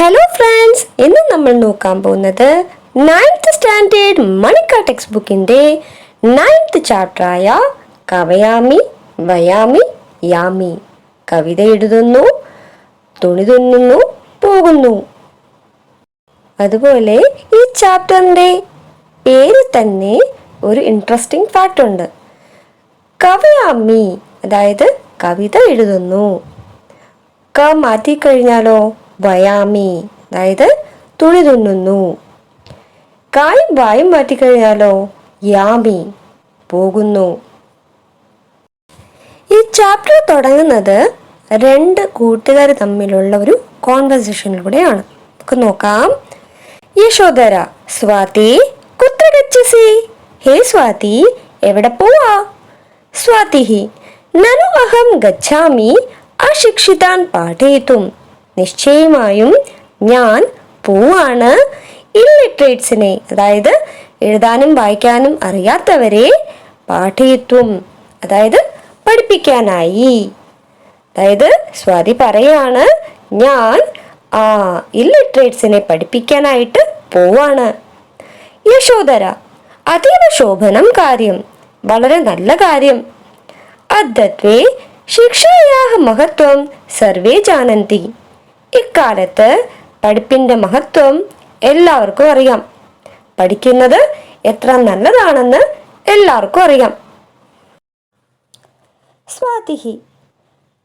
Hello friends, ഇന്ന് നമ്മൾ നോക്കാൻ പോകുന്നത് 9th സ്റ്റാൻഡേർഡ് മണിക്ക ടെക്സ്റ്റ് ബുക്കിൻ്റെ 9th ചാപ്റ്ററായ കവയാമി വയാമി യാമി. കവിത എഴുതുന്നു, തുണി തുന്നുന്നു, പോകുന്നു. അതുപോലെ ഈ ചാപ്റ്ററിൻ്റെ പേര് തന്നെ ഒരു ഇൻട്രസ്റ്റിംഗ് ഫാക്റ്റ് ഉണ്ട്. കവയാമി അതായത് കവിത എഴുതുന്നു. ക മാറ്റിക്കഴിഞ്ഞാലോ വയാമി അതായത് തുണി തുന്നുന്നു. കായും വായും മാറ്റിക്കഴിഞ്ഞാലോ യാമി പോകുന്നു. ഈ ചാപ്റ്റർ തുടങ്ങുന്നത് രണ്ട് കൂട്ടുകാർ തമ്മിലുള്ള ഒരു കോൺവെർസേഷനിലൂടെയാണ്. നമുക്ക് നോക്കാം. യശോധര, സ്വാതി കുത്ര ഗച്ഛസി? ഹേ സ്വാതി, എവിടെ പോവാ? സ്വാതിഹി, നനു അഹം ഗച്ഛാമി അശിക്ഷിതാൻ പാഠയിത്തും. നിശ്ചയമായും ഞാൻ പോവാണ് ഇല്ലിറ്ററേറ്റ്സിനെ, അതായത് എഴുതാനും വായിക്കാനും അറിയാത്തവരെ, പാഠയിത്തും അതായത് പഠിപ്പിക്കാനായി. അതായത് സ്വാതി പറയാണ്, ഞാൻ ഇല്ലിറ്ററേറ്റ്സിനെ പഠിപ്പിക്കാനായിട്ട് പോവാണ്. യശോധര, അതീവ ശോഭനം കാര്യം, വളരെ നല്ല കാര്യം. അദ്യത്വേ ശിക്ഷായാഹ മഹത്വം സർവേ ജാനന്തി. ഇക്കാലത്ത് പഠിപ്പിന്റെ മഹത്വം എല്ലാവർക്കും അറിയാം. പഠിക്കുന്നത് എത്ര നല്ലതാണെന്ന് എല്ലാവർക്കും അറിയാം. സ്വാതിഹി,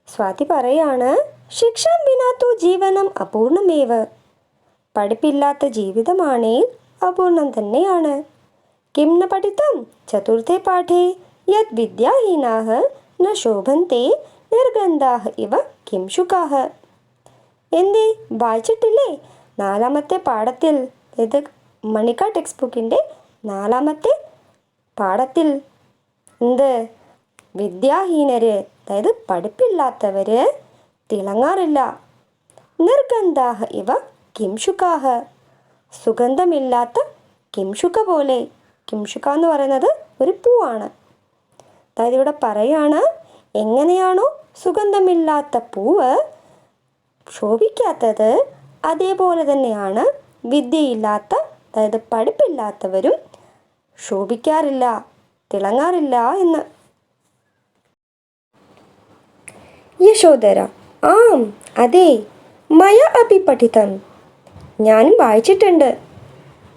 സ്വാതി പറയാണ്, ശിക്ഷാം വിനാത്തു ജീവനം അപൂർണമേവ. പഠിപ്പില്ലാത്ത ജീവിതമാണേ അപൂർണം തന്നെയാണ്. കിം ന പഠിതം ചതുർത്ഥേ പാഠേ യത് വിദ്യാഹീനാഹ ന ശോഭന്തെ നിർഗന്ധാഹ ഇവ കിംശുകാഹ. എന്തേ വായിച്ചിട്ടില്ലേ? നാലാമത്തെ പാഠത്തിൽ, ഇത് മണിക്ക ടെക്സ്റ്റ് ബുക്കിൻ്റെ 4ാമത്തെ പാഠത്തിൽ എന്ത്? വിദ്യാഹീനര് അതായത് പഠിപ്പില്ലാത്തവര് തിളങ്ങാറില്ല. നിർഗന്ധാഹ ഇവ കിംശുകാഹ, സുഗന്ധമില്ലാത്ത കിംശുക പോലെ. കിംശുക എന്ന് പറയുന്നത് ഒരു പൂവാണ്. അതായത് ഇവിടെ പറയാണ്, എങ്ങനെയാണോ സുഗന്ധമില്ലാത്ത പൂവ് ശോഭിക്കാത്തത്, അതേപോലെ തന്നെയാണ് വിദ്യയില്ലാത്ത അതായത് പഠിപ്പില്ലാത്തവരും ശോഭിക്കാറില്ല, തിളങ്ങാറില്ല എന്ന്. യശോധര, ആം അതെ, മയ അപി പഠിതം, ഞാനും വായിച്ചിട്ടുണ്ട്.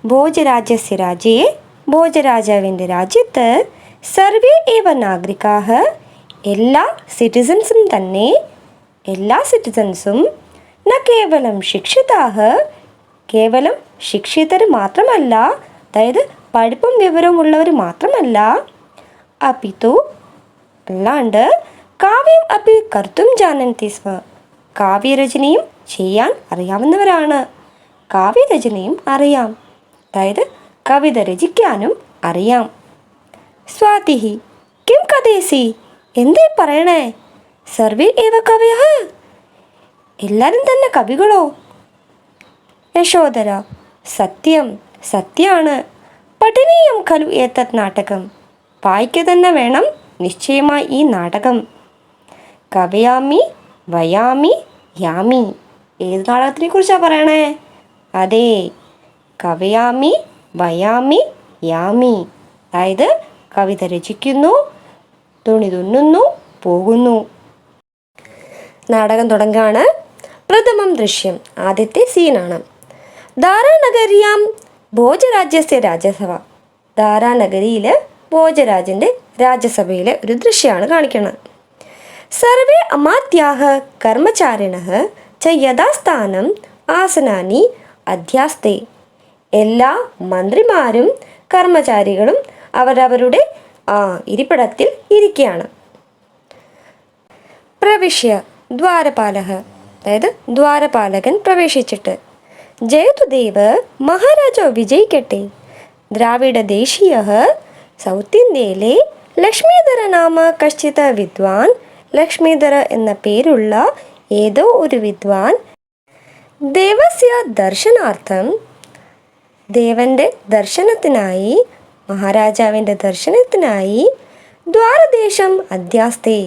ഭോജരാജ്യസ്യ രാജ്യേ, ഭോജരാജാവിൻ്റെ രാജ്യത്ത് സർവേ ഏവ നാഗരികാഹ, എല്ലാ സിറ്റിസൺസും തന്നെ, എല്ലാ സിറ്റിസൺസും, ന കേവലം ശിക്ഷിതാഹ, കേവലം ശിക്ഷിതർ മാത്രമല്ല, അതായത് പഠിപ്പും വിവരവും ഉള്ളവർ മാത്രമല്ല, അപിതു അല്ലാണ്ട്, കാവ്യം അപി കർത്തും ജാനന്തി സ്മ, കാവ്യരചനയും ചെയ്യാൻ അറിയാവുന്നവരാണ്. കാവ്യരചനയും അറിയാം, അതായത് കവിത രചിക്കാനും അറിയാം. സ്വാതിഹി, കിം കഥയസി? എന്തേ പറയണേ? സർവേ ഏവ കവയഃ, എല്ലാവരും തന്നെ കവികളോ? യശോധര, സത്യം, സത്യാണ്. പഠനീയം ഖലു ഏതത് നാടകം, വായിക്കുക തന്നെ വേണം നിശ്ചയമായി ഈ നാടകം. കവയാമി വയാമി യാമി, ഏത് നാടകത്തിനെ കുറിച്ചാണ് പറയണേ? അതെ, കവയാമി വയാമി യാമി, അതായത് കവിത രചിക്കുന്നു, തുണി തുന്നുന്നു, പോകുന്നു. നാടകം തുടങ്ങാണ്. പ്രഥമം ദൃശ്യം, ആദ്യത്തെ സീനാണ്. ധാരാനഗരിയാം ഭോജരാജ്യസ്യ രാജ്യസഭ. ധാരാനഗരിയിൽ ഭോജരാജൻ്റെ രാജ്യസഭയിലെ ഒരു ദൃശ്യമാണ് കാണിക്കുന്നത്. സർവേ അമാത്യാഹ കർമ്മചാരിണഃ ച യഥാസ്ഥാനം ആസനാനി അധ്യാസ്തേ. എല്ലാ മന്ത്രിമാരും കർമ്മചാരികളും അവരവരുടെ ഇരിപ്പിടത്തിൽ ഇരിക്കുകയാണ്. പ്രവിശ്യ ദ്വാരപാലക, അതായത് ദ്വാരപാലകൻ പ്രവേശിച്ചിട്ട്, ജയതുദേവ് മഹാരാജാവ് വിജയിക്കട്ടെ. ദ്രാവിഡ ദേശീയ സൗത്ത് ഇന്ത്യയിലെ ലക്ഷ്മീധര നാമ കശ്ചിത വിദ്വാൻ, ലക്ഷ്മീധര എന്ന പേരുള്ള ഏതോ ഒരു വിദ്വാൻ, ദേവസ്യ ദർശനാർത്ഥം, ദേവന്റെ ദർശനത്തിനായി, മഹാരാജാവിൻ്റെ ദർശനത്തിനായി, ദ്വാരദേശം അധ്യാസ്തേ,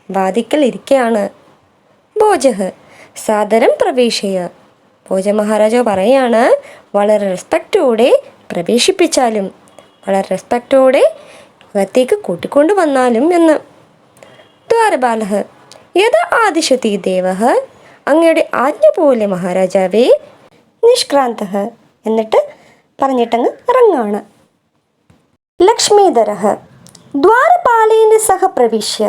വാതിക്കൽ ഇരിക്കുകയാണ്. ഭോജഃ സാദരം പ്രവേശയ, ഭോജമഹാരാജാവ് പറയാണ്, വളരെ റെസ്പെക്റ്റോടെ പ്രവേശിപ്പിച്ചാലും, വളരെ റെസ്പെക്റ്റോടെ അകത്തേക്ക് കൂട്ടിക്കൊണ്ടു വന്നാലും എന്ന്. ദ്വാരപാലഹ യഥാ ആദിശതി ദേവഃ, അങ്ങയുടെ ആജ്ഞ പോലെ മഹാരാജാവേ, നിഷ്ക്രാന്തഃ എന്നിട്ട് പറഞ്ഞിട്ടങ്ങ് ഇറങ്ങാണ്. ലക്ഷ്മീധരഃ ദ്വാരപാലേന സഹ പ്രവിശ്യ,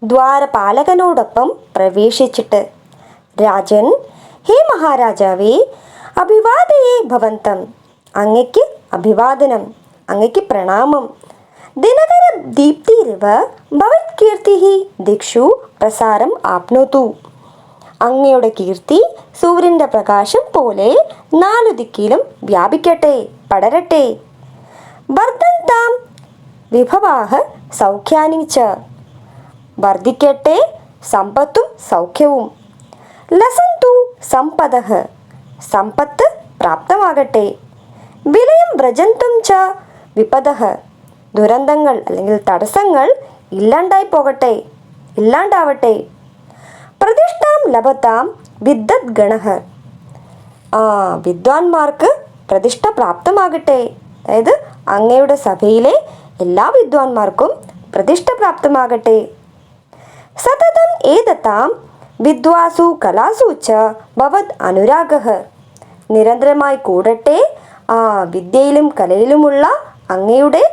ദ്വാരപാലകനോടൊപ്പം പ്രവേശിച്ചിട്ട്, രാജൻ, ഹേ മഹാരാജാവേ, അഭിവാദയേ ഭവന്തം, അങ്ങയ്ക്ക് അഭിവാദനം, അങ്ങയ്ക്ക് പ്രണാമം. ദിനകര ദീപ്തിരിവ ഭവത് കീർത്തിഃ ദിക്ഷു പ്രസാരം ആപ്നോതു, അങ്ങയുടെ കീർത്തി സൂര്യൻ്റെ പ്രകാശം പോലെ 4 ദിക്കിലും വ്യാപിക്കട്ടെ, പടരട്ടെ. വർദ്ധന്താം വിഭവാഃ സൗഖ്യാനി ച, വർദ്ധിക്കട്ടെ സമ്പത്തും സൗഖ്യവും. ലസന്തു സമ്പദഃ, സമ്പത്ത് പ്രാപ്തമാകട്ടെ. വിലയം വ്രജന്തും ച വിപദഃ, ദുരന്തങ്ങൾ അല്ലെങ്കിൽ തടസ്സങ്ങൾ ഇല്ലാണ്ടാവട്ടെ. പ്രതിഷ്ഠാം ലഭതാം വിദ്വത് ഗണഃ, വിദ്വാൻമാർക്ക് പ്രതിഷ്ഠ പ്രാപ്തമാകട്ടെ. അതായത് അങ്ങയുടെ സഭയിലെ എല്ലാ വിദ്വാൻമാർക്കും പ്രതിഷ്ഠ പ്രാപ്തമാകട്ടെ. സതതം ഏതതാം വിദ്വാസു കലാസു ച ഭവത് അനുരാഗഃ, നിരന്തരമായി കൂടട്ടെ വിദ്യയിലും കലയിലുമുള്ള അങ്ങയുടെ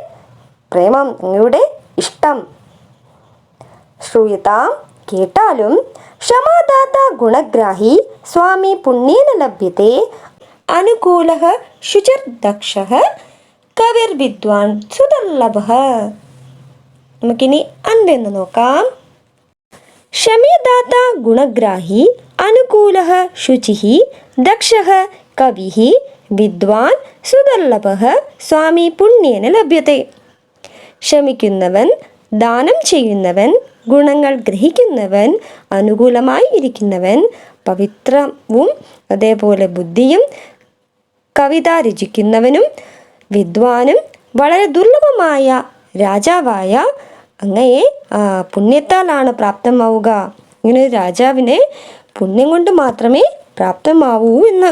പ്രേമം, അങ്ങയുടെ ഇഷ്ടം. ശ്രൂയതാം കേട്ടാലും, ക്ഷമാദാത ഗുണഗ്രാഹി സ്വാമി പുണ്യേന ലഭ്യത്തെ, അനുകൂലഃ ശുചിർദക്ഷഃ കവിർവിദ്വാൻ സുദുർലഭഃ. നമുക്കിനി അൻപെന്ന് നോക്കാം. ക്ഷമേദാത ഗുണഗ്രാഹി അനുകൂലഃ ശുചിഃ ദക്ഷഃ കവിഃ വിദ്വാൻ സുദുർലഭഃ സ്വാമി പുണ്യേന ലഭ്യത്തെ. ക്ഷമിക്കുന്നവൻ, ദാനം ചെയ്യുന്നവൻ, ഗുണങ്ങൾ ഗ്രഹിക്കുന്നവൻ, അനുകൂലമായി ഇരിക്കുന്നവൻ, പവിത്രവും അതേപോലെ ബുദ്ധിയും കവിത രചിക്കുന്നവനും വിദ്വാനും വളരെ ദുർലഭമായ രാജാവായ അങ്ങയെ പുണ്യത്താലാണ് പ്രാപ്തമാവുക. ഇങ്ങനെ ഒരു രാജാവിനെ പുണ്യം കൊണ്ട് മാത്രമേ പ്രാപ്തമാവൂ എന്ന്.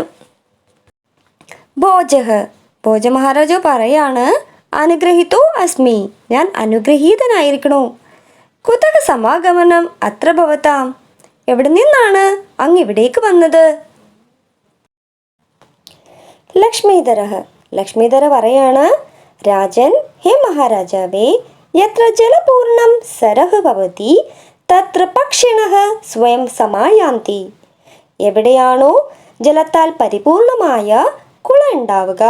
ഭോജമഹാരാജാവ് പറയാണ്, അനുഗ്രഹിതോ അസ്മി, ഞാൻ അനുഗ്രഹീതനായിരിക്കണു. കുതഃ സമാഗമനം അത്ര ഭവതാം, എവിടെ നിന്നാണ് അങ്ങ് ഇവിടേക്ക് വന്നത്? ലക്ഷ്മീധര പറയാണ്, രാജൻ, ഹേ മഹാരാജാവേ, യത്ര ജലപൂർണം സരഃ ഭവതി തത്ര പക്ഷിണഃ സ്വയം സമായാന്തി, എവിടെയാണോ ജലത്താൽ പരിപൂർണമായ കുള ഉണ്ടാവുക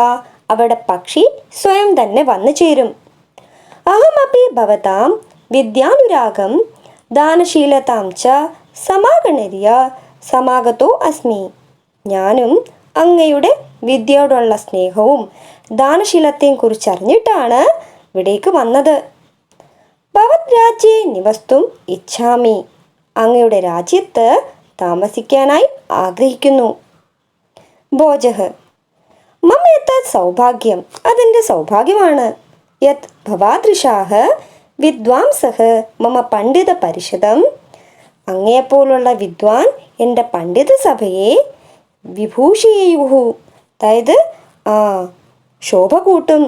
അവിടെ പക്ഷി സ്വയം തന്നെ വന്നു ചേരും. അഹമപി ഭവതാം വിദ്യാനുരാഗം ദാനശീലതാം ച സമാഗണര്യ സമാഗതോ അസ്മി, ഞാനും അങ്ങയുടെ വിദ്യയോടുള്ള സ്നേഹവും ദാനശീലത്തെയും കുറിച്ചറിഞ്ഞിട്ടാണ് ഇവിടേക്ക് വന്നത്. ഭവത് രാജ്യേ നിവസ്തും ഇച്ഛാമി, അങ്ങയുടെ രാജ്യത്ത് താമസിക്കാനായി ആഗ്രഹിക്കുന്നു. ഭോജഃ മമേതത് സൗഭാഗ്യം, അതെൻ്റെ സൗഭാഗ്യമാണ്. യത് ഭവാദൃശാഃ വിദ്വാംസഃ മമ പണ്ഡിത പരിഷദം, അങ്ങയെപ്പോലുള്ള വിദ്വാൻ എൻ്റെ പണ്ഡിത സഭയെ വിഭൂഷയേയുഹു, അതായത് ശോഭ കൂട്ടും,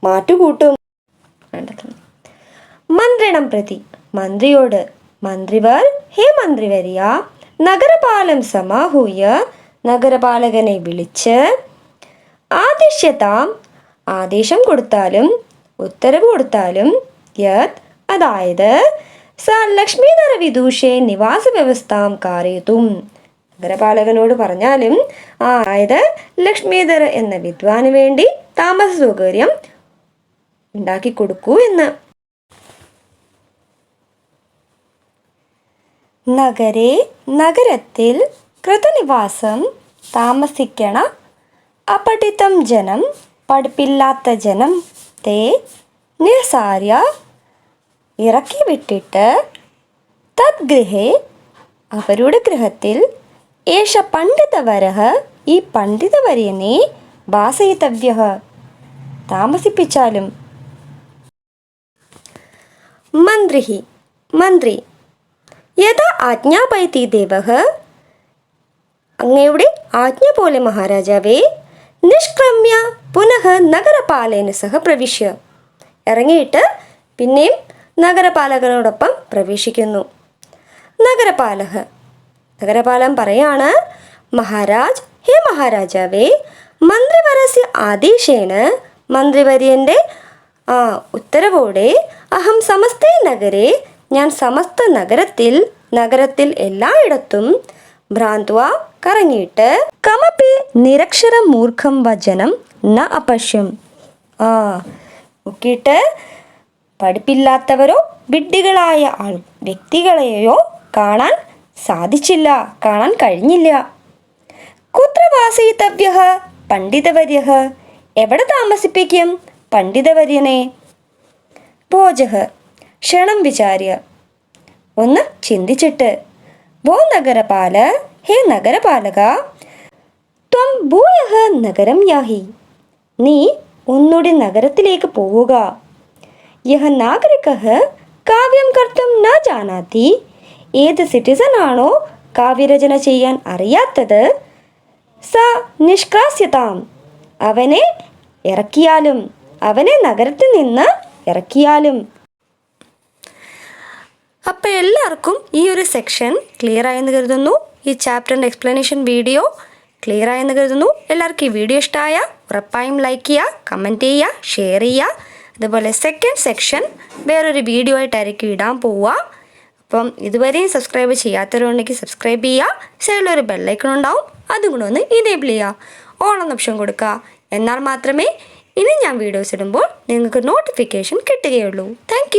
മാറ്റുകൂട്ടും. മന്ത്രിണം പ്രതി, മന്ത്രിയോട്, മന്ത്രിവർ, ഹേ മന്ത്രിവര്യ, നഗരപാലം സമാഹൂയ, നഗരപാലകനെ വിളിച്ച്, ആദിശ്യതാം, ആദേശം കൊടുത്താലും ഉത്തരവ് കൊടുത്താലും, യത്, അതായത് സ ലക്ഷ്മീധര വിദൂഷേ നിവാസ വ്യവസ്ഥാം കാരയിതും, നഗരപാലകനോട് പറഞ്ഞാലും അതായത് ലക്ഷ്മീധര എന്ന വിദ്വാന് വേണ്ടി താമസ സൗകര്യം ഉണ്ടാക്കി കൊടുക്കൂ എന്ന്. നഗരേ, നഗരത്തിൽ കൃതനിവാസം താമസിക്കണ അപഠിതം ജനം, പഠിപ്പില്ലാത്ത ജനം, തേ നിസാര്യ ഇറക്കി വിട്ടിട്ട്, തദ് ഗൃഹേ അവരുടെ ഗൃഹത്തിൽ, ഏഷ പണ്ഡിതവരഃ ഈ പണ്ഡിതവര്യനെ, വാസയിതവ്യഃ താമസിപ്പിച്ചാലും. മന്ത്രി യഥാ ആജ്ഞാപയതി ദേവഃ അങ്ങയുടെ ആജ്ഞ പോലെ മഹാരാജാവേ. നിഷ്ക്രമ്യ പുനഃ നഗരപാലേന സഹ പ്രവിശ്യ. ഇറങ്ങിയിട്ട് പിന്നെയും നഗരപാലകനോടൊപ്പം പ്രവേശിക്കുന്നു. നഗരപാലൻ പറയാണ്, മഹാരാജ്, ഹേ മഹാരാജാവേ, മന്ത്രിവരസ്യ ആദേശേന, മന്ത്രിവര്യൻ്റെ ഉത്തരവോടെ, അഹം സമസ്തേ നഗരെ, ഞാൻ സമസ്ത നഗരത്തിൽ എല്ലായിടത്തും, ഭ്രാന്ത്വ കറങ്ങിയിട്ട്, കമപി നിരക്ഷരം മൂർഖം വചനം ന അപശ്യം, നോക്കിയിട്ട് പഠിപ്പില്ലാത്തവരോ വിഡ്ഢികളായ വ്യക്തികളെയോ കാണാൻ കഴിഞ്ഞില്ല. കുത്ര വാസയിതവ്യ പണ്ഡിതവര്യ, എവിടെ താമസിപ്പിക്കും പണ്ഡിതവര്യനെ? ഭോജഃ ക്ഷണം വിചാര്യ, ഒന്ന് ചിന്തിച്ചിട്ട്. വോ നഗരപാല, ഹേ നഗരപാലക, ത്വം ഭൂയഃ നഗരം യാഹി, നീ ഒന്നുകൂടി നഗരത്തിലേക്ക് പോവുക. യഹ നാഗരികഃ കാവ്യം കർത്തും ന ജാനാതി, ഏത് സിറ്റിസൺ ആണോ കാവ്യരചന ചെയ്യാൻ അറിയാത്തത്, സ നിഷ്കാസ്യതാം, അവനെ നഗരത്തിൽ നിന്ന് ഇറക്കിയാലും. അപ്പോൾ എല്ലാവർക്കും ഈ ഒരു സെക്ഷൻ ക്ലിയർ ആയെന്ന് കരുതുന്നു. ഈ ചാപ്റ്ററിൻ്റെ എക്സ്പ്ലനേഷൻ വീഡിയോ ക്ലിയർ ആയെന്ന് കരുതുന്നു. എല്ലാവർക്കും ഈ വീഡിയോ ഇഷ്ടമായ ഉറപ്പായും ലൈക്ക് ചെയ്യുക, കമൻറ്റ് ചെയ്യുക, ഷെയർ ചെയ്യുക. അതുപോലെ സെക്കൻഡ് സെക്ഷൻ വേറൊരു വീഡിയോ ആയിട്ടായിരിക്കും ഇടാൻ പോവുക. അപ്പം ഇതുവരെയും സബ്സ്ക്രൈബ് ചെയ്യാത്തവരുണ്ടെങ്കിൽ സബ്സ്ക്രൈബ് ചെയ്യുക. സൈഡിലൊരു ബെല്ലൈക്കൺ ഉണ്ടാവും, അതും കൂടെ ഒന്ന് ഇനേബിൾ ചെയ്യുക. ഓൺ എന്ന ഓപ്ഷൻ കൊടുക്കുക. എന്നാൽ മാത്രമേ ഇനി ഞാൻ വീഡിയോസ് ഇടുമ്പോൾ നിങ്ങൾക്ക് നോട്ടിഫിക്കേഷൻ കിട്ടുകയുള്ളൂ. താങ്ക്